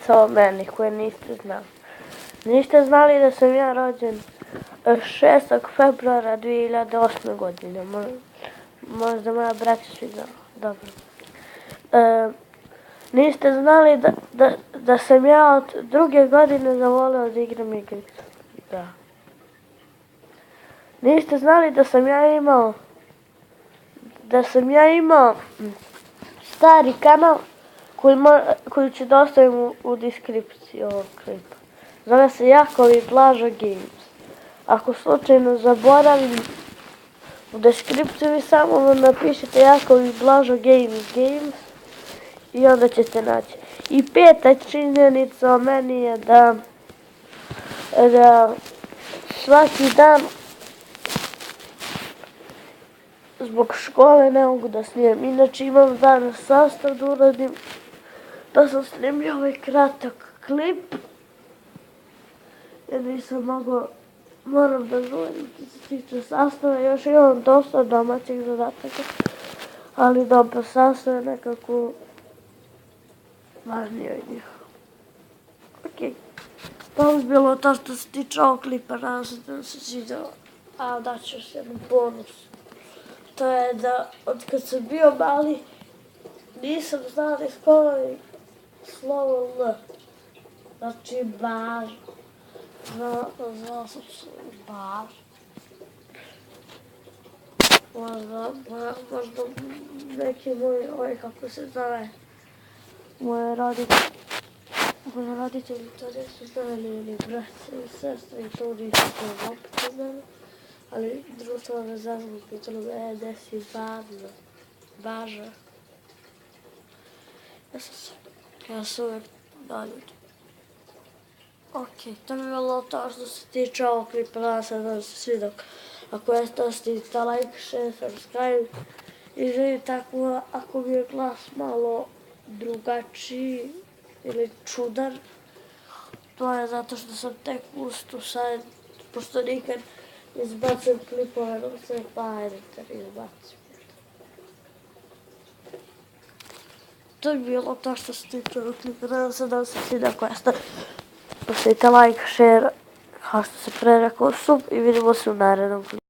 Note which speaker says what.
Speaker 1: činjenica o meni koje niste znali. Niste znali da sam ja rođen 6. februara 2008. godine. Možda moja braća svi znala. Dobro. Niste znali da sam ja od 2. godine zavoleo da igram igricu. Da. Niste znali da sam ja imao stari kanal koji ću da ostavim u deskripciji ovog klipa. Zove se Jaković Blažo Games. Ako slučajno zaboravim, u deskripciji vi samo napišete Jaković Blažo Games i onda ćete naći. I 5. činjenica o meni je da svaki dan zbog škole ne mogu da snijem. Inače imam danas sastav da uradim, da sam snimio ovaj kratak klip. Jer nisam mogao, moram da žulim što se tiče sastava. Još imam dosta domaćih zadataka, ali dobro, sastav je nekako važnije od njih. Okej. To bi bilo to što se tiče ovog klipa, nadam se da vam se svidjelo. A daću još jedan bonus. To je da od kad sam bio mali nisam znala da izgovorim slovo L. Znači baž. Znala sam se baž. Možda neki moj, kako se zove, moje roditelji to nisu znali, ili brat ili sestra i to nisu to opet znali. Ali društvo me zazvalo, pitalo me, gde si Baža? Ja sam uvek doljud. Okej, to mi je bilo to što se tiče ovog klipa, nadam se da vam se svidio. Ako jeste, ostavite like, share, subscribe. I želim tako, ako mi je glas malo drugačiji ili čudan, to je zato što sam tek ustao sad, pošto nikad izbacim klipove, no se pa ajde da izbacim. To je bilo to što se tiče ovog klipa, nadam se da vam se svidio. Ako jeste, ostavite like, share, kao što se pre rekao, sub i vidimo se u narednom klipu.